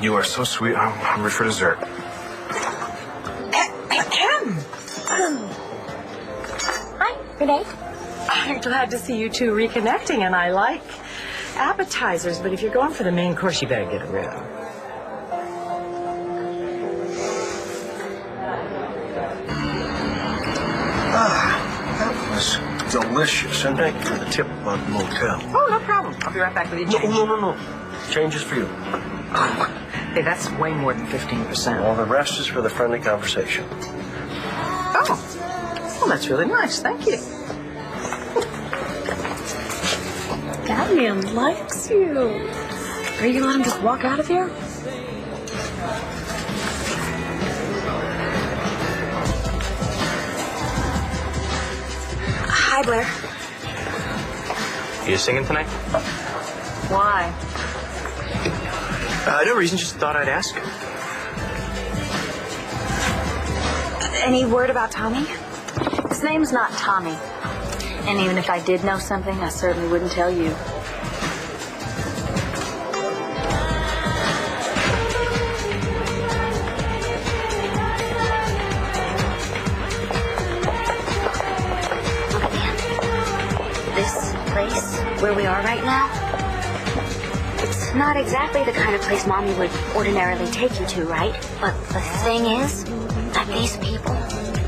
You are so sweet. I'm hungry for dessert. Hi, Renee. I'm glad to see you two reconnecting, and I like appetizers, but if you're going for the main course, you better get a room. That was delicious. And thank you for the tip about the motel. Oh, no problem. I'll be right back with you. No. Change is for you. Hey, that's way more than 15%. All the rest is for the friendly conversation. Oh, well, that's really nice. Thank you. That man likes you. Are you gonna let him just walk out of here? Hi, Blair. You singing tonight? Why? No reason, just thought I'd ask. Any word about Tommy? His name's not Tommy. And even if I did know something, I certainly wouldn't tell you. Look, man. This place, where we are right now, it's not exactly the kind of place Mommy would ordinarily take you to, right? But the thing is that these people,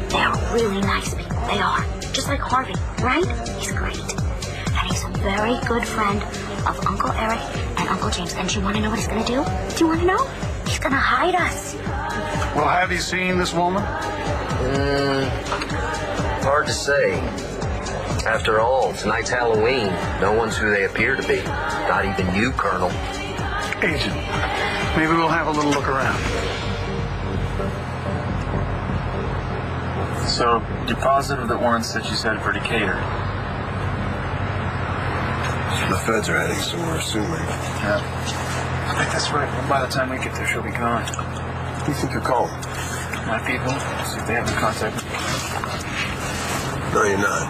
they are really nice people. They are. Just like Harvey, right? He's great. And he's a very good friend of Uncle Eric and Uncle James. And do you want to know what he's going to do? Do you want to know? He's going to hide us. Well, have you seen this woman? Hard to say. After all, tonight's Halloween. No one's who they appear to be. Not even you, Colonel. Agent, maybe we'll have a little look around. So, you're positive that Warren said she's headed for Decatur? The feds are heading, so we're assuming. Yeah. I think that's right. Well, by the time we get there, she'll be gone. Who do you think you're calling? My people. See if they have any contact. No, you're not.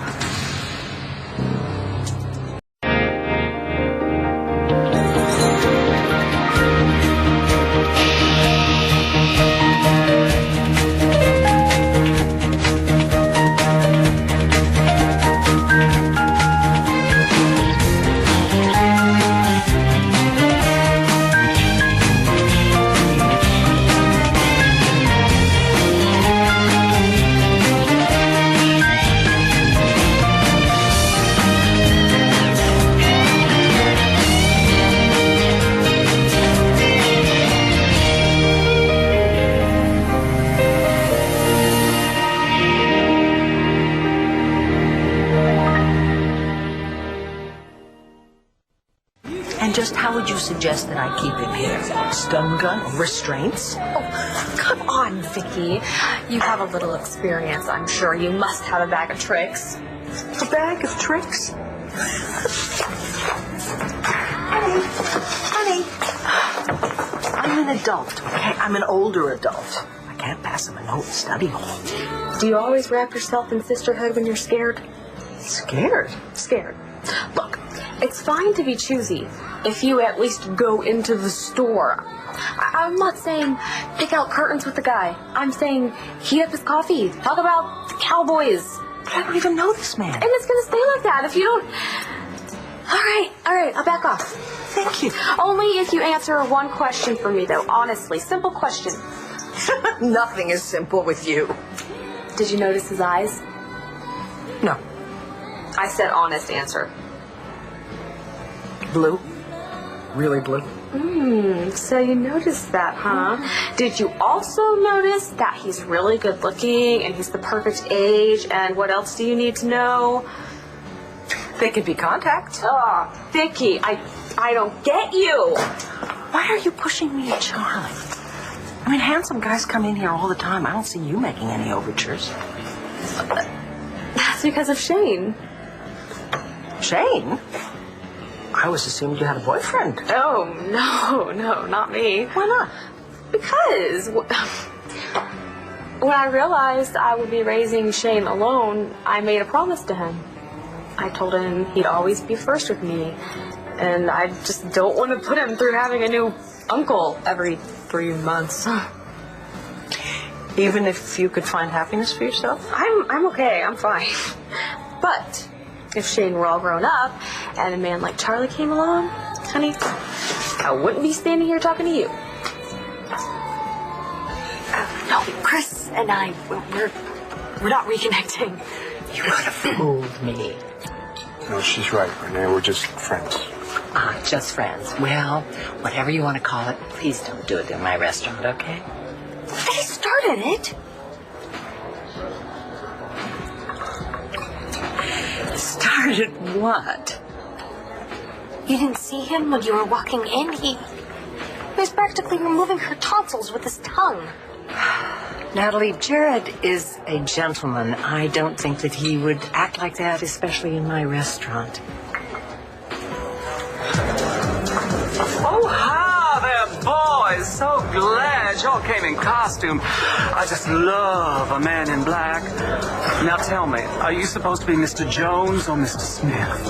And just how would you suggest that I keep him here? Stun gun? Restraints? Oh, come on, Vicky. You have a little experience, I'm sure. You must have a bag of tricks. A bag of tricks? Honey. I'm an adult, okay? I'm an older adult. I can't pass him a note in study hall. Do you always wrap yourself in sisterhood when you're scared? Scared? Scared. Look, it's fine to be choosy if you at least go into the store. I'm not saying pick out curtains with the guy. I'm saying heat up his coffee. Talk about the Cowboys. But I don't even know this man. And it's going to stay like that if you don't... All right, I'll back off. Thank you. Only if you answer one question for me, though. Honestly, simple question. Nothing is simple with you. Did you notice his eyes? No. I said honest answer. Blue? Really blue? So you noticed that, huh? Did you also notice that he's really good looking and he's the perfect age, and what else do you need to know? They could be contacts. Oh, Vicky, I don't get you. Why are you pushing me at Charlie? I mean, handsome guys come in here all the time. I don't see you making any overtures. That's because of Shane. Shane? I always assumed you had a boyfriend. Oh, no, not me. Why not? Because when I realized I would be raising Shane alone, I made a promise to him. I told him he'd always be first with me, And I just don't want to put him through having a new uncle every 3 months. Even if you could find happiness for yourself? I'm okay. I'm fine. But if Shane were all grown up and a man like Charlie came along, honey, I wouldn't be standing here talking to you. No, Chris and I, we're not reconnecting. You could have fooled me. No, she's right, Renee. We're just friends. Just friends. Well, whatever you want to call it, please don't do it in my restaurant, okay? They started it. Started what? You didn't see him when you were walking in? He was practically removing her tonsils with his tongue. Natalie, Jared is a gentleman. I don't think that he would act like that, especially in my restaurant. Oh, hi there, boys. So glad y'all came in costume. I just love a man in black. Now tell me, are you supposed to be Mr. Jones or Mr. Smith?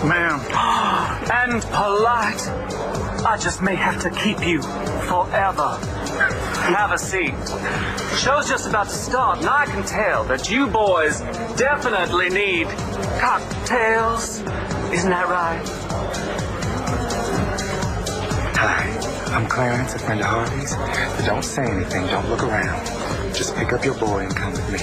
Ma'am. And polite. I just may have to keep you forever. Have a seat. The show's just about to start, and I can tell that you boys definitely need cocktails. Isn't that right? Hi, I'm Clarence, a friend of Harvey's. But don't say anything, don't look around. Just pick up your boy and come with me.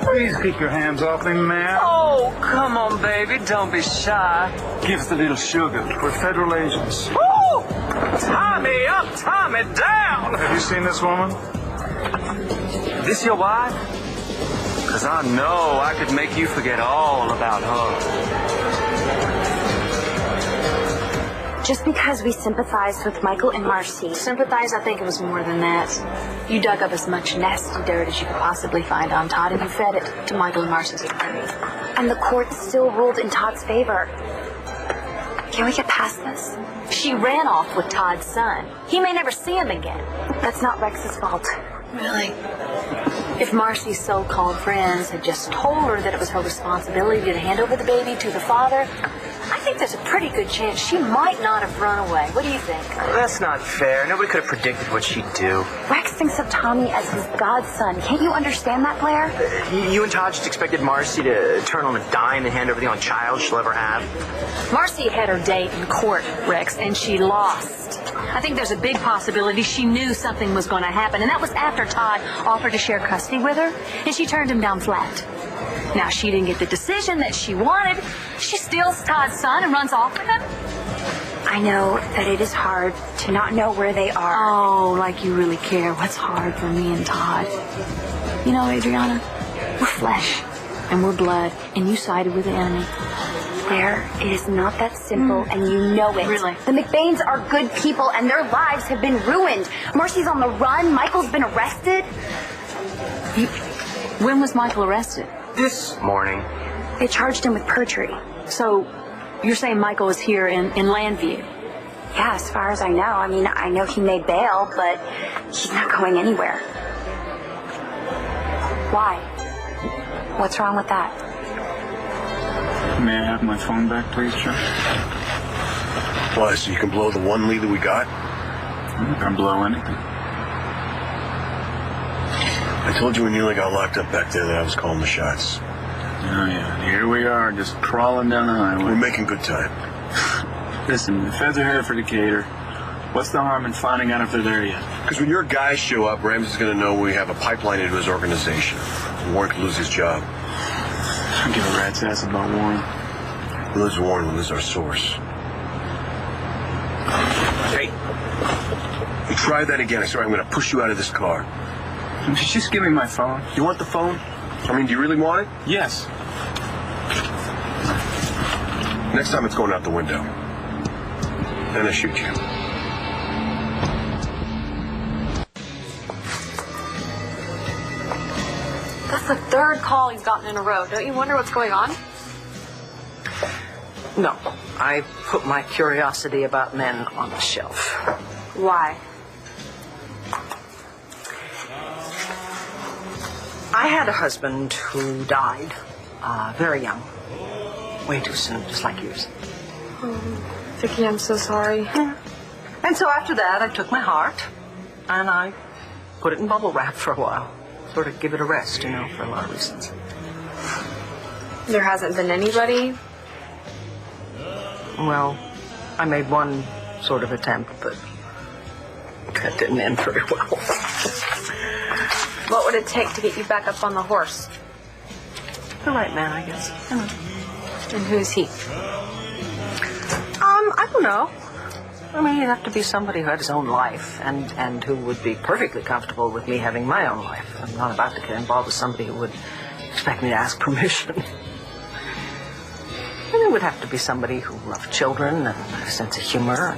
Please keep your hands off me, ma'am. Oh, come on, baby. Don't be shy. Give us a little sugar. We're federal agents. Woo! Tie me up, tie me down. Have you seen this woman? This your wife? Because I know I could make you forget all about her. Just because we sympathized with Michael and Marcy. Sympathize, I think it was more than that. You dug up as much nasty dirt as you could possibly find on Todd, and you fed it to Michael and Marcy's attorney. And the court still ruled in Todd's favor. Can we get past this? She ran off with Todd's son. He may never see him again. That's not Rex's fault. Really? If Marcy's so-called friends had just told her that it was her responsibility to hand over the baby to the father, I think there's a pretty good chance she might not have run away. What do you think? That's not fair. Nobody could have predicted what she'd do. Rex thinks of Tommy as his godson. Can't you understand that, Blair? You and Todd just expected Marcy to turn on a dime and hand over the only child she'll ever have. Marcy had her date in court, Rex, and she lost. I think there's a big possibility she knew something was going to happen, and that was after Todd offered to share custody with her, and she turned him down flat. Now, she didn't get the decision that she wanted. She steals Todd's son and runs off with him. I know that it is hard to not know where they are. Oh, like you really care what's hard for me and Todd. You know, Adriana, we're flesh and we're blood, and you sided with the enemy. Blair, it is not that simple, and you know it. Really? The McBains are good people, and their lives have been ruined. Marcy's on the run. Michael's been arrested. When was Michael arrested? This morning. They charged him with perjury. So, you're saying Michael is here in Landview? Yeah, as far as I know. I mean, I know he made bail, but he's not going anywhere. Why? What's wrong with that? May I have my phone back, please, Chuck? Why, so you can blow the one lead that we got? I'm not gonna blow anything. I told you when you got locked up back there that I was calling the shots. Oh, yeah. Here we are, just crawling down the highway. We're making good time. Listen, the feds are here for Decatur. What's the harm in finding out if they're there yet? Because when your guys show up, Ramsey's going to know we have a pipeline into his organization. Warren could lose his job. I don't give a rat's ass about Warren. We lose Warren, we lose our source. Hey, you try that again. I swear I'm going to push you out of this car. Just give me my phone. You want the phone? I mean, do you really want it? Yes. Next time it's going out the window. Then I shoot you. That's the third call he's gotten in a row. Don't you wonder what's going on? No, I put my curiosity about men on the shelf. Why? I had a husband who died very young. Way too soon, just like yours. Vicky, I'm so sorry. And so after that, I took my heart and I put it in bubble wrap for a while. Sort of give it a rest, you know, for a lot of reasons. There hasn't been anybody? Well, I made one sort of attempt, but that didn't end very well. What would it take to get you back up on the horse? The right man, I guess. And who's he? I don't know. I mean, he'd have to be somebody who had his own life and who would be perfectly comfortable with me having my own life. I'm not about to get involved with somebody who would expect me to ask permission. And it would have to be somebody who loved children and had a sense of humor.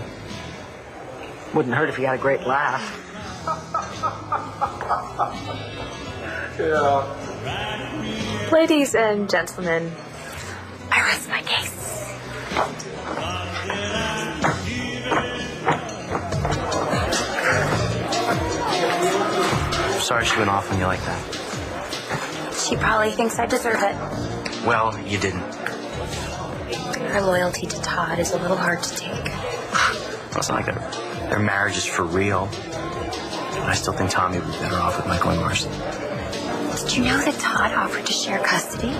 Wouldn't hurt if he had a great laugh. Yeah. Ladies and gentlemen, I rest my case. I'm sorry she went off on you like that. She probably thinks I deserve it. Well, you didn't. Her loyalty to Todd is a little hard to take. Well, it's not like their marriage is for real. And I still think Tommy would be better off with Michael and Marcy. Did you know that Todd offered to share custody?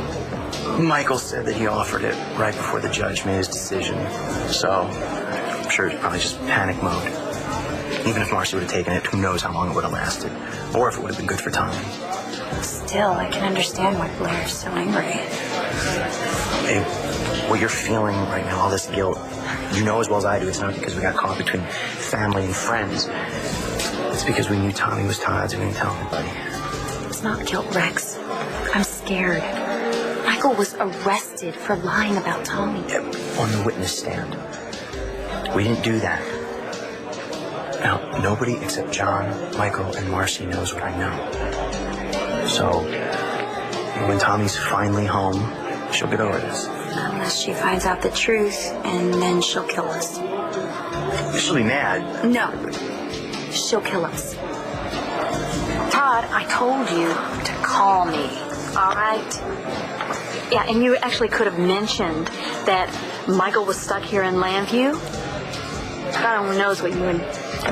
Michael said that he offered it right before the judge made his decision. So I'm sure it's probably just panic mode. Even if Marcy would have taken it, who knows how long it would have lasted. Or if it would have been good for Tommy. Still, I can understand why Blair's so angry. Hey, what you're feeling right now, all this guilt, you know as well as I do, it's not because we got caught between family and friends. It's because we knew Tommy was Todd's and we didn't tell anybody. It's not guilt, Rex. I'm scared. Michael was arrested for lying about Tommy. Yeah, on the witness stand. We didn't do that. Now, nobody except John, Michael, and Marcy knows what I know. So, when Tommy's finally home, she'll get over this. Unless she finds out the truth, and then she'll kill us. She'll be mad. No. She'll kill us. Todd, I told you to call me, all right? Yeah, and you actually could have mentioned that Michael was stuck here in Lambview. God only knows what you and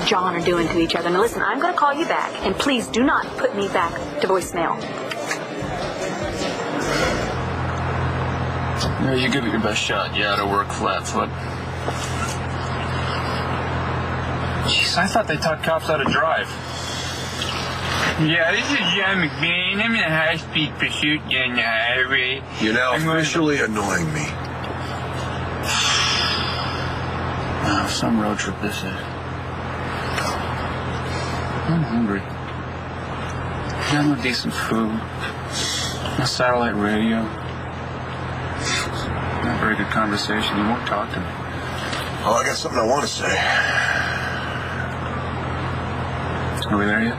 John are doing to each other. Now listen, I'm going to call you back, and please do not put me back to voicemail. Yeah, you give it your best shot. You oughta work flat-foot. Jeez, I thought they taught cops how to drive. Yeah, this is John McBain. I'm in a high-speed pursuit on the highway. You're now officially annoying me. Oh, some road trip this is. I'm hungry. Got no decent food. No satellite radio. Not very good conversation. You won't talk to me. Oh, I got something I want to say. Are we there yet?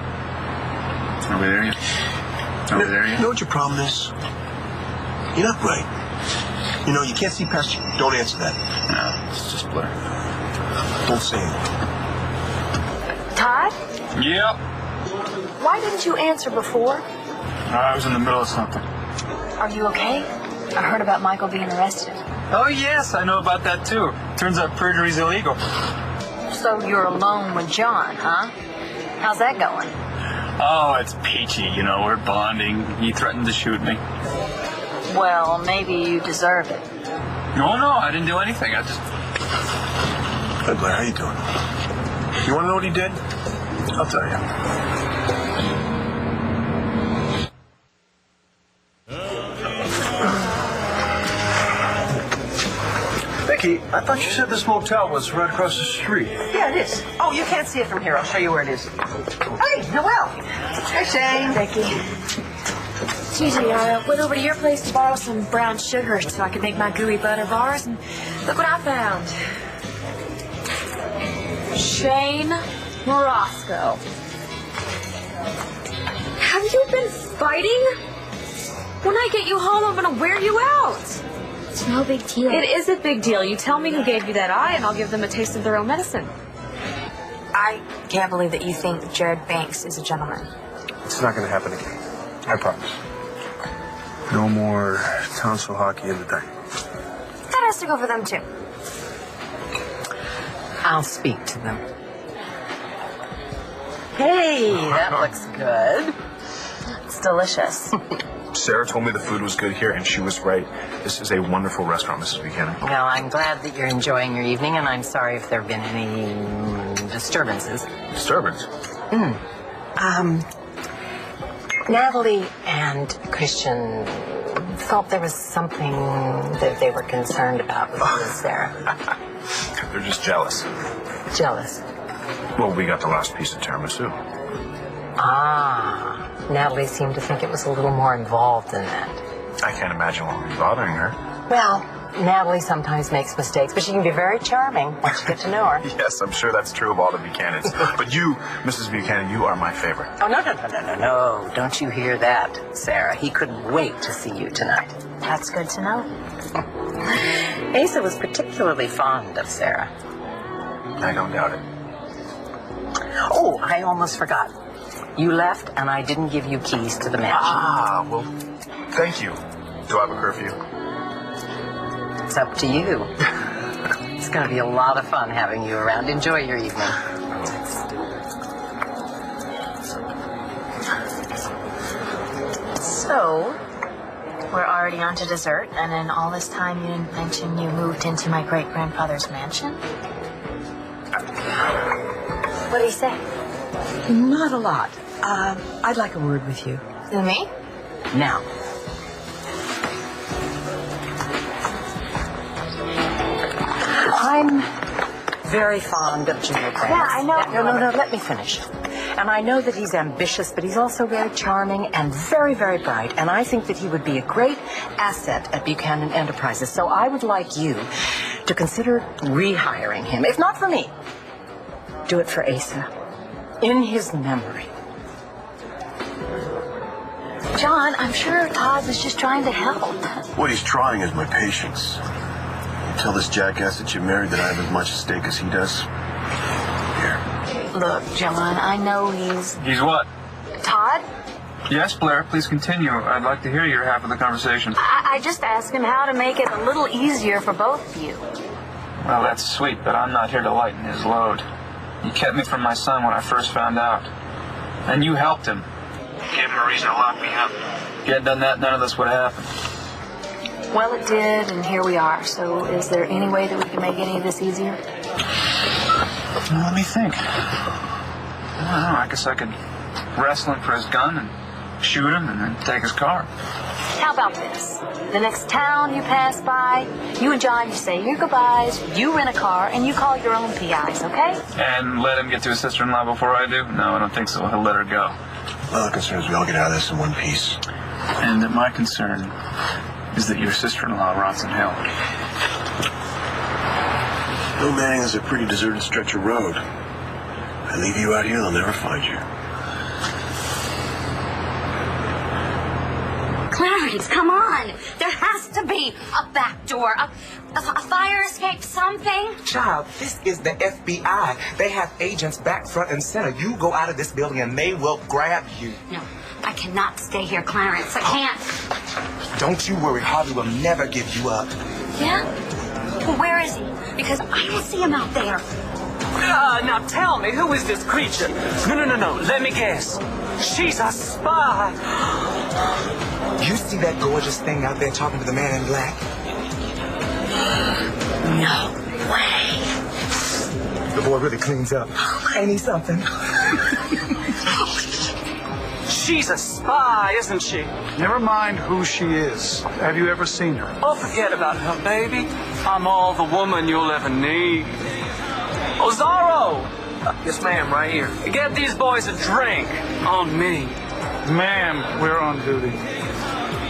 Are we there yet? Are we there yet? You know what your problem is? You're not right. You know, you can't see past you. Don't answer that. No, it's just Blair. Don't say anything. Todd? Yep. Why didn't you answer before? I was in the middle of something. Are you okay? I heard about Michael being arrested. Oh, yes, I know about that, too. Turns out perjury's illegal. So you're alone with John, huh? How's that going? Oh, it's peachy. You know, we're bonding. He threatened to shoot me. Well, maybe you deserve it. No, I didn't do anything. I just... Hey, Blair, how you doing? You want to know what he did? I'll tell you. Vicky, I thought you said this motel was right across the street. Yeah, it is. Oh, you can't see it from here. I'll show you where it is. Hey, Noelle. Hey, Shane. Becky. Gigi, I went over to your place to borrow some brown sugar so I could make my gooey butter bars, and look what I found. Shane Morosco. Have you been fighting? When I get you home, I'm gonna wear you out. It's no big deal. It is a big deal. You tell me who gave you that eye, and I'll give them a taste of their own medicine. I can't believe that you think Jared Banks is a gentleman. It's not going to happen again. I promise. No more tonsil hockey in the day. That has to go for them, too. I'll speak to them. Hey, that looks good. It's delicious. Sarah told me the food was good here, and she was right. This is a wonderful restaurant, Mrs. Buchanan. Well, I'm glad that you're enjoying your evening, and I'm sorry if there have been any disturbances. Disturbance? Natalie and Christian thought there was something that they were concerned about with you and Sarah. They're just jealous. Jealous? Well, we got the last piece of tiramisu. Ah, Natalie seemed to think it was a little more involved than that. I can't imagine what would be bothering her. Well, Natalie sometimes makes mistakes, but she can be very charming once you get to know her. Yes, I'm sure that's true of all the Buchanans. But you, Mrs. Buchanan, you are my favorite. Oh, no. Don't you hear that, Sarah? He couldn't wait to see you tonight. That's good to know. Asa was particularly fond of Sarah. I don't doubt it. Oh, I almost forgot. You left, and I didn't give you keys to the mansion. Ah, well, thank you. Do I have a curfew? It's up to you. It's going to be a lot of fun having you around. Enjoy your evening. So, we're already on to dessert, and in all this time you didn't mention you moved into my great-grandfather's mansion? What do you say? Not a lot. I'd like a word with you. Me? Now. I'm very fond of Jared Banks. Yeah, I know. No, let me finish. And I know that he's ambitious, but he's also very charming and very, very bright. And I think that he would be a great asset at Buchanan Enterprises. So I would like you to consider rehiring him. If not for me, do it for Asa. In his memory. John, I'm sure Todd was just trying to help. What he's trying is my patience. Tell this jackass that you married that I have as much at stake as he does. Here. Look, John, I know he's... He's what? Todd? Yes, Blair, please continue. I'd like to hear your half of the conversation. I just asked him how to make it a little easier for both of you. Well, that's sweet, but I'm not here to lighten his load. You kept me from my son when I first found out. And you helped him. Gave him a reason to lock me up. If you hadn't done that, none of this would happen. Well, it did, and here we are. So is there any way that we can make any of this easier? Well, let me think. I don't know. I guess I could wrestle him for his gun and shoot him and then take his car. How about this? The next town you pass by, you and John, you say your goodbyes, you rent a car, and you call your own PIs, okay? And let him get to his sister-in-law before I do? No, I don't think so. He'll let her go. Well, the concern is we all get out of this in one piece. And that my concern is that your sister-in-law rots in hell. Bill Manning is a pretty deserted stretch of road. I leave you out here, they'll never find you. Clarence, come on. There has to be a back door, a fire escape, something. Child, this is the FBI. They have agents back, front, and center. You go out of this building and they will grab you. No, I cannot stay here, Clarence. I can't. Don't you worry. Harvey will never give you up. Yeah? Well, where is he? Because I don't see him out there. Now tell me, who is this creature? No. Let me guess. She's a spy. You see that gorgeous thing out there talking to the man in black? No way. The boy really cleans up. Ain't he something? She's a spy, isn't she? Never mind who she is. Have you ever seen her? Oh, forget about her, baby. I'm all the woman you'll ever need. Oh, Zorro! Yes, ma'am, right here. Get these boys a drink. On me. Ma'am, we're on duty.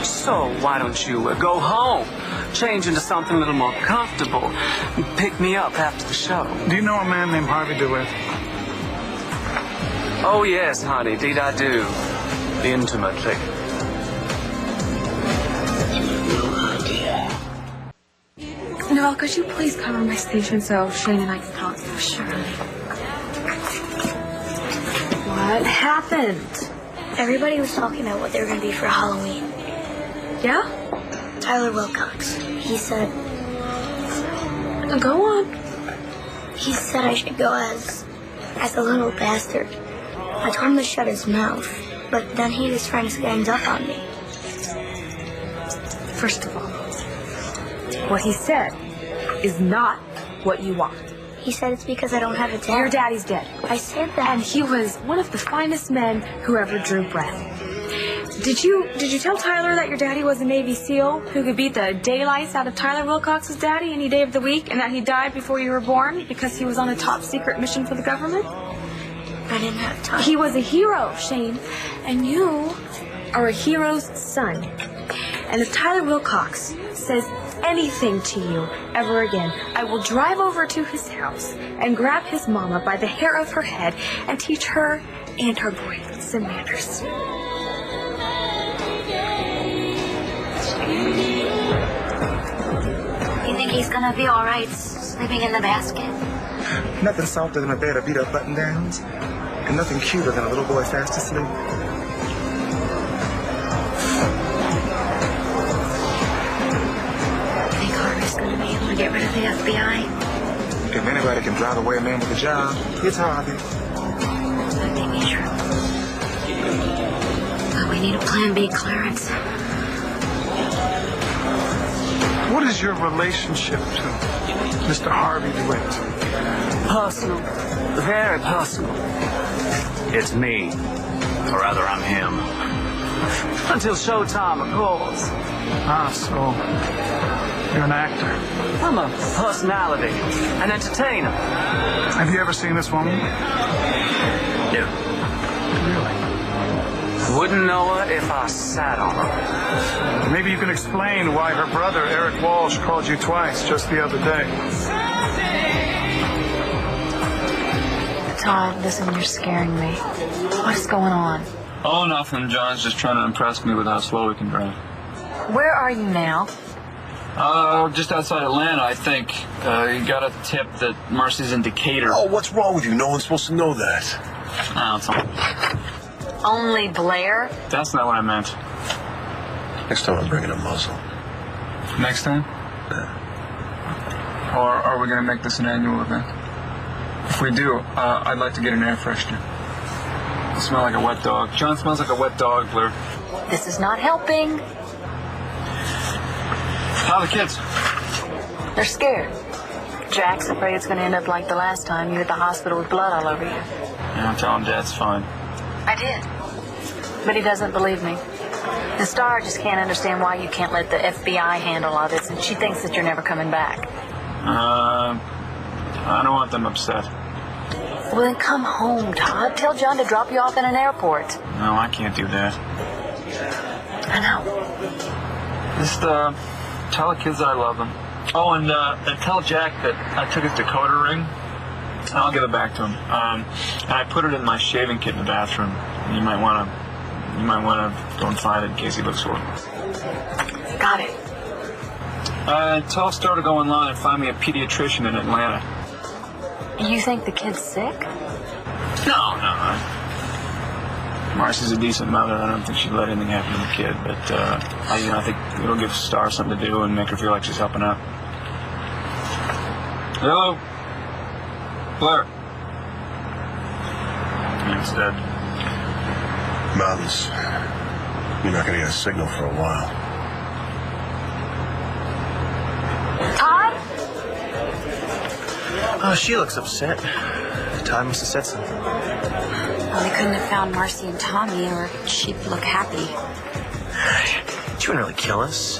So, why don't you go home, change into something a little more comfortable, and pick me up after the show? Do you know a man named Harvey DeWitt? Oh, yes, honey, indeed I do. Intimately. Mel, could you please cover my station so Shane and I can talk? Sure. What happened? Everybody was talking about what they were going to be for Halloween. Yeah? Tyler Wilcox. He said... Go on. He said I should go as a little bastard. I told him to shut his mouth, but then he and his friends ganged up on me. First of all, what he said is not what you want. He said it's because I don't have a dad. Your daddy's dead. I said that. And he was one of the finest men who ever drew breath. Did you tell Tyler that your daddy was a Navy SEAL who could beat the daylights out of Tyler Wilcox's daddy any day of the week, and that he died before you were born because he was on a top secret mission for the government? I didn't have time. He was a hero, Shane, and you are a hero's son. And if Tyler Wilcox says anything to you ever again, I will drive over to his house and grab his mama by the hair of her head and teach her and her boy some manners. You think he's gonna be all right sleeping in the basket? Nothing softer than a bed of beat-up button-downs, and nothing cuter than a little boy fast asleep. Think Harvey's gonna be able to get rid of the FBI? If anybody can drive away a man with a job, it's Harvey. That may be true. But we need a plan B, Clarence. What is your relationship to Mr. Harvey DeWitt? Personal. Very personal. It's me. Or rather, I'm him. Until showtime, of course. Ah, so you're an actor. I'm a personality, an entertainer. Have you ever seen this woman? No. Really? Wouldn't know her if I sat on her. Maybe you can explain why her brother, Eric Walsh, called you twice just the other day. Todd, listen, you're scaring me. What's going on? Oh, nothing. John's just trying to impress me with how slow he can drive. Where are you now? Just outside Atlanta, I think. You got a tip that Marcy's in Decatur. Oh, what's wrong with you? No one's supposed to know that. Oh, it's all... Only Blair? That's not what I meant. Next time I'm bringing a muzzle. Next time? Yeah. Or are we going to make this an annual event? If we do, I'd like to get an air freshener. You smell like a wet dog. John smells like a wet dog, Blair. This is not helping. How are the kids? They're scared. Jack's afraid it's going to end up like the last time you at the hospital with blood all over you. Yeah, tell him Dad's fine. I did. But he doesn't believe me. And Star just can't understand why you can't let the FBI handle all this, and she thinks that you're never coming back. I don't want them upset. Well, then come home, Todd. Tell John to drop you off in an airport. No, I can't do that. I know. Just, tell the kids that I love them. Oh, and tell Jack that I took his decoder ring. I'll give it back to him. And I put it in my shaving kit in the bathroom. You might want to go and find it in case he looks for it. Got it. Tell Star to go online and find me a pediatrician in Atlanta. You think the kid's sick? No. Marcy's a decent mother. I don't think she'd let anything happen to the kid. But, I think it'll give Star something to do and make her feel like she's helping out. Hello? Blair. It's dead. Mountains. You're not going to get a signal for a while. Todd? Oh, she looks upset. Todd must have said something. Well, they couldn't have found Marcy and Tommy, or she'd look happy. She wouldn't really kill us.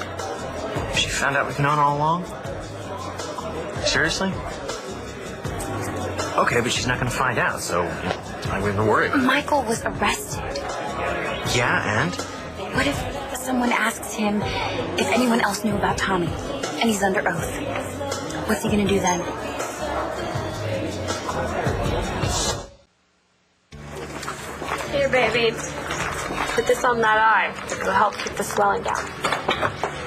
She found out we've known all along. Seriously? Okay, but she's not going to find out, so I wouldn't worry about it. Michael was arrested. Yeah, and? What if someone asks him if anyone else knew about Tommy, and he's under oath? What's he going to do then? Here, baby. Put this on that eye. It'll help keep the swelling down.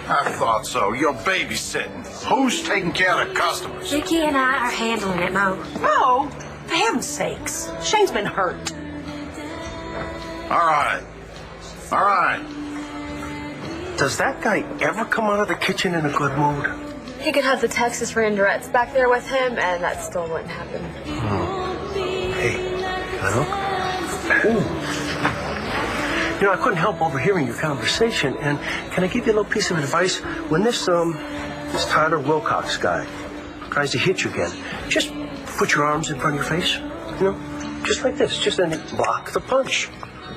I thought so. You're babysitting. Who's taking care of the customers? Vicky and I are handling it, Mo. Oh, for heaven's sakes. Shane's been hurt. All right. All right. Does that guy ever come out of the kitchen in a good mood? He could have the Texas Rangerettes back there with him, and that still wouldn't happen. Hey, can I look? Ooh. You know, I couldn't help overhearing your conversation, and can I give you a little piece of advice? When this Tyler Wilcox guy tries to hit you again, just put your arms in front of your face, you know, just like this, just then block the punch.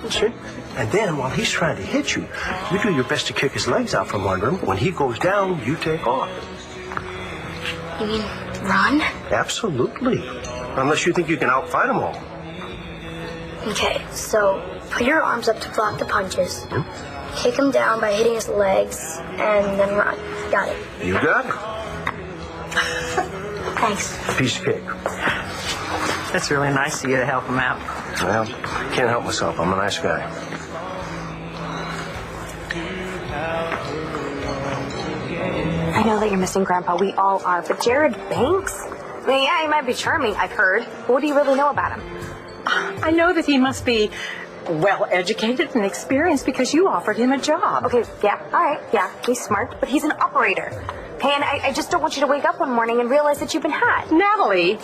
That's it. And then while he's trying to hit you, you do your best to kick his legs out from under him. When he goes down, you take off. You mean run? Absolutely. Unless you think you can outfight them all. Okay, so put your arms up to block the punches. Kick him down by hitting his legs, and then run. Got it. You got it. Thanks. Piece of cake. That's really nice of you to help him out. Well, can't help myself. I'm a nice guy. I know that you're missing Grandpa. We all are. But Jared Banks? I mean, yeah, he might be charming, I've heard. But what do you really know about him? I know that he must be well-educated and experienced because you offered him a job. Okay, yeah, all right, yeah, he's smart, but he's an operator. Okay, and I just don't want you to wake up one morning and realize that you've been had. Natalie,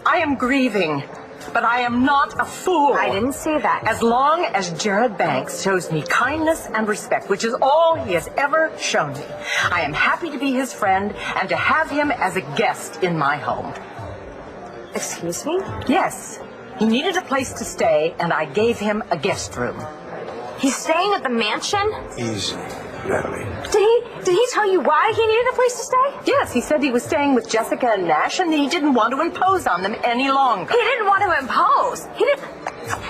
I am grieving, but I am not a fool. I didn't say that. As long as Jared Banks shows me kindness and respect, which is all he has ever shown me, I am happy to be his friend and to have him as a guest in my home. Excuse me? Yes. He needed a place to stay, and I gave him a guest room. He's staying at the mansion? Easy, Natalie. Did he tell you why he needed a place to stay? Yes, he said he was staying with Jessica and Nash, and he didn't want to impose on them any longer. He didn't want to impose.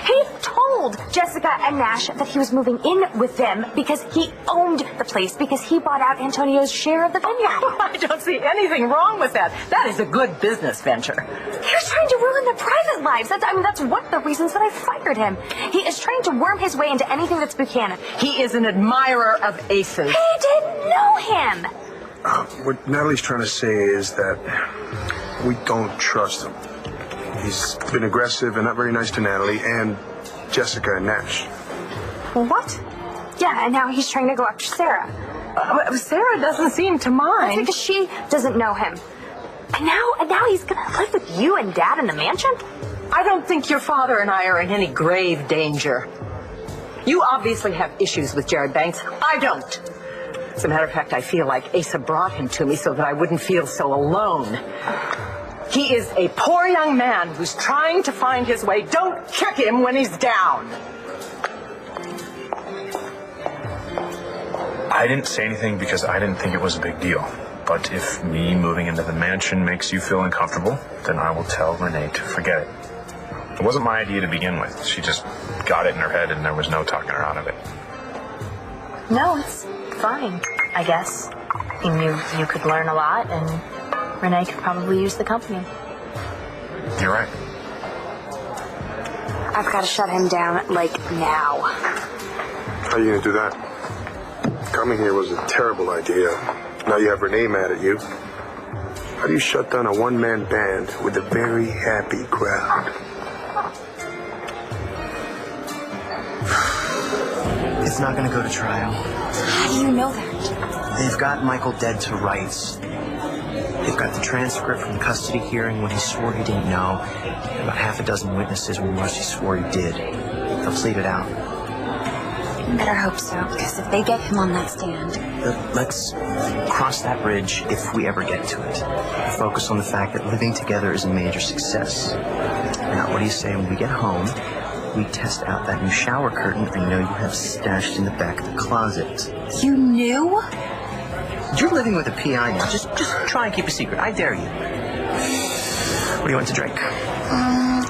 He told Jessica and Nash that he was moving in with them because he owned the place, because he bought out Antonio's share of the vineyard. I don't see anything wrong with that. That is a good business venture. He was trying to ruin their private lives. That's one of the reasons that I fired him. He is trying to worm his way into anything that's Buchanan. He is an admirer of aces. He didn't know him. What Natalie's trying to say is that we don't trust him. He's been aggressive and not very nice to Natalie and Jessica and Nash. What? Yeah, and now he's trying to go after Sarah. Sarah doesn't seem to mind. That's because she doesn't know him. And now he's going to live with you and Dad in the mansion? I don't think your father and I are in any grave danger. You obviously have issues with Jared Banks. I don't. As a matter of fact, I feel like Asa brought him to me so that I wouldn't feel so alone. He is a poor young man who's trying to find his way. Don't kick him when he's down. I didn't say anything because I didn't think it was a big deal. But if me moving into the mansion makes you feel uncomfortable, then I will tell Renee to forget it. It wasn't my idea to begin with. She just got it in her head and there was no talking her out of it. No, it's fine, I guess. I mean, you could learn a lot, and Renee could probably use the company. You're right. I've got to shut him down, like, now. How are you going to do that? Coming here was a terrible idea. Now you have Renee mad at you. How do you shut down a one-man band with a very happy crowd? It's not going to go to trial. How do you know that? They've got Michael dead to rights. They've got the transcript from the custody hearing when he swore he didn't know, and about half a dozen witnesses when Marcy swore he did. They'll plead it out. You better hope so, because if they get him on that stand... Let's cross that bridge if we ever get to it. Focus on the fact that living together is a major success. Now, what do you say when we get home, we test out that new shower curtain I know you have stashed in the back of the closet? You knew? You're living with a PI now. Just try and keep a secret. I dare you. What do you want to drink?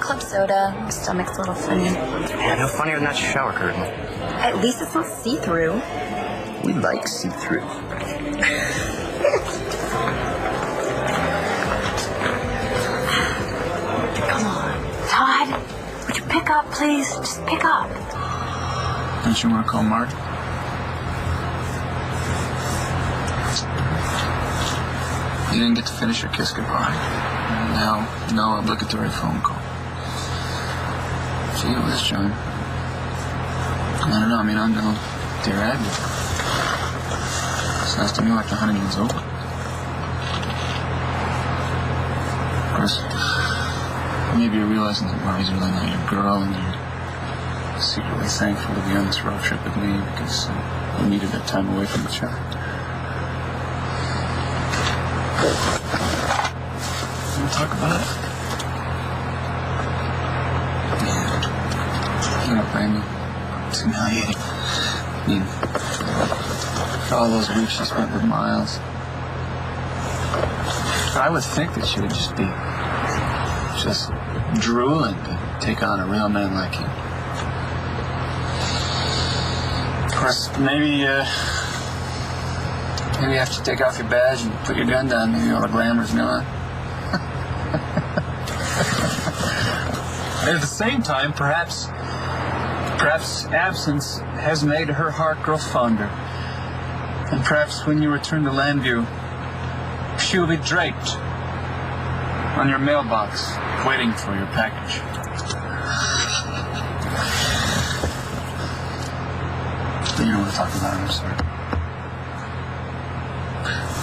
Club soda. My stomach's a little funny. Yeah, no funnier than that shower curtain. At least it's not see-through. We like see-through. Come on. Todd, would you pick up, please? Just pick up. Don't you want to call Mark? You didn't get to finish your kiss goodbye. Now, no obligatory phone call. Gee whiz, John. I don't know, I'm no dear Abby. Sounds to me like the honeymoon's over. Of course, maybe you're realizing that Marty's really not your girl, and you're secretly thankful to be on this road trip with me because we needed that time away from each other. We'll talk about it. Yeah. You don't blame me. It's humiliating. For all those weeks she spent with Miles. I would think that she would just be drooling to take on a real man like you. Of course, maybe you have to take off your badge and put your gun down. Maybe all the glamour's gone. At the same time, perhaps absence has made her heart grow fonder. And perhaps when you return to Landview, she will be draped on your mailbox, waiting for your package. You know what I'm talking about, I'm sorry.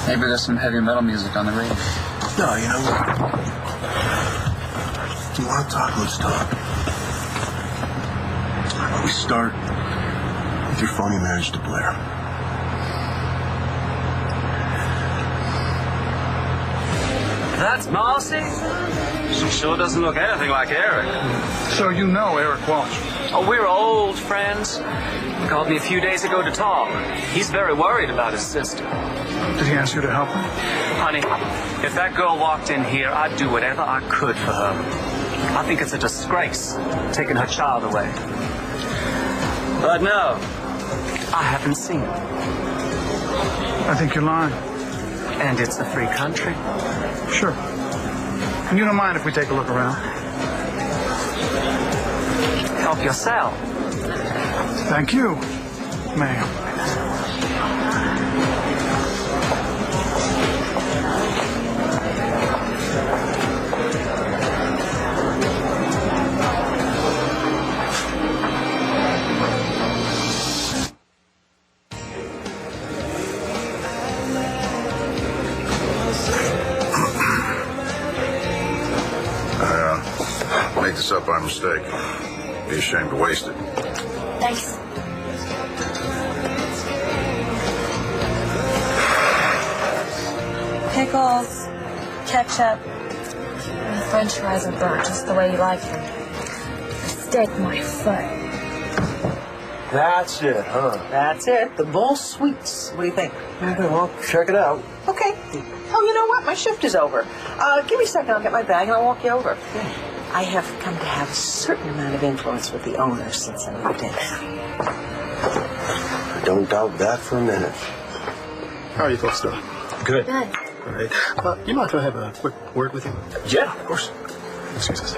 Maybe there's some heavy metal music on the radio. No, you know what? If you want to talk, let's talk. How about we start with your phony marriage to Blair? That's Marcy? She sure doesn't look anything like Eric. So you know Eric Walsh? Oh, we're old friends. He called me a few days ago to talk. He's very worried about his sister. Did he ask you to help him? Honey, if that girl walked in here, I'd do whatever I could for her. I think it's a disgrace, taking her child away. But no, I haven't seen her. I think you're lying. And it's a free country. Sure. And you don't mind if we take a look around? Help yourself. Thank you, ma'am. Make this up by mistake. Be ashamed to waste it. Thanks. Pickles, ketchup, and the french fries are burnt just the way you like them. The steak, my foot. That's it, huh? That's it. The bowl sweets. What do you think? Okay, well, check it out. Okay. Oh, you know what? My shift is over. Give me a second. I'll get my bag and I'll walk you over. Yeah. I have come to have a certain amount of influence with the owner since I moved in. I don't doubt that for a minute. How are you folks doing? Good. All right. You mind if I have a quick word with you? Yeah, of course. Excuse us.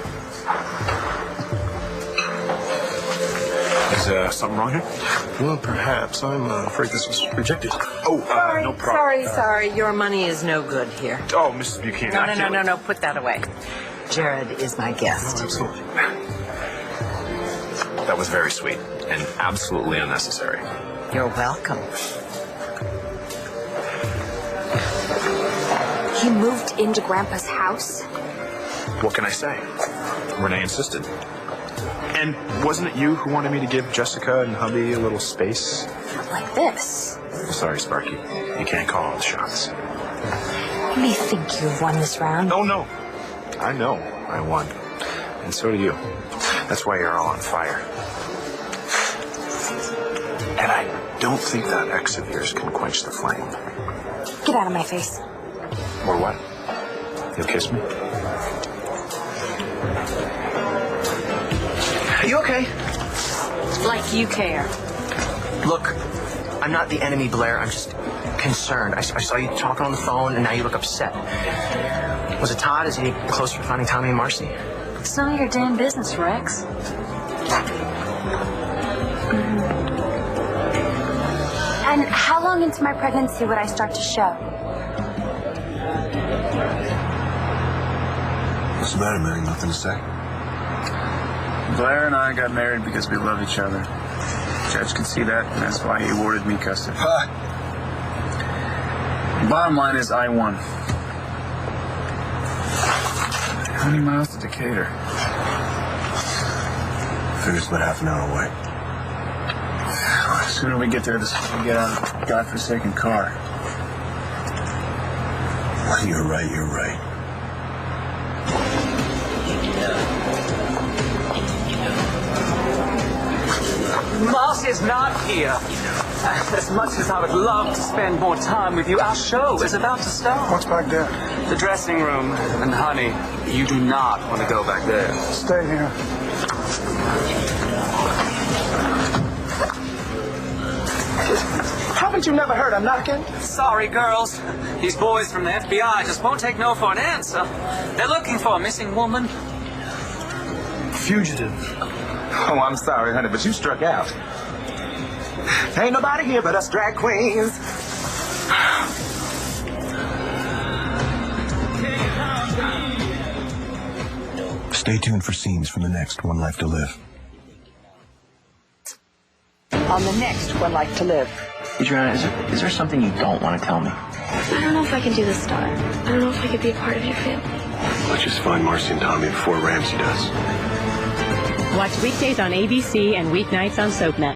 Is something wrong here? Well, perhaps. I'm afraid this was rejected. Oh, no problem. Sorry. Your money is no good here. Oh, Mrs. Buchanan. No. Put that away. Jared is my guest. Oh, absolutely. That was very sweet and absolutely unnecessary. You're welcome. He moved into Grandpa's house? What can I say? Renee insisted. And wasn't it you who wanted me to give Jessica and hubby a little space? Not like this. Sorry, Sparky. You can't call all the shots. You may think you've won this round. Oh, no. I know I won. And so do you. That's why you're all on fire. And I don't think that ex of yours can quench the flame. Get out of my face. Or what? You'll kiss me? Are you okay? Like you care. Look, I'm not the enemy, Blair. I'm just concerned. I saw you talking on the phone, and now you look upset. Was it Todd? Is he closer to finding Tommy and Marcy? It's none of your damn business, Rex. And how long into my pregnancy would I start to show? What's the matter, man? Nothing to say? Blair and I got married because we love each other. Judge could see that, and that's why he awarded me custody. Bottom line is, I won. How many miles to Decatur? Figures about half an hour away. The sooner we get there, the sooner we get out of this godforsaken car. You're right, you're right. Marcy's not here. As much as I would love to spend more time with you, our show is about to start. What's back there? The dressing room. And honey, you do not want to go back there. Stay here. Haven't you never heard I'm knocking? Sorry, girls. These boys from the FBI just won't take no for an answer. They're looking for a missing woman. Fugitive. Oh, I'm sorry, honey, but you struck out. Ain't nobody here but us drag queens. Stay tuned for scenes from the next One Life to Live. On the next One Life to Live. Adriana, is there something you don't want to tell me? I don't know if I can do the star. I don't know if I could be a part of your family. Let's just find Marcy and Tommy before Ramsey does. Watch weekdays on ABC and weeknights on SoapNet.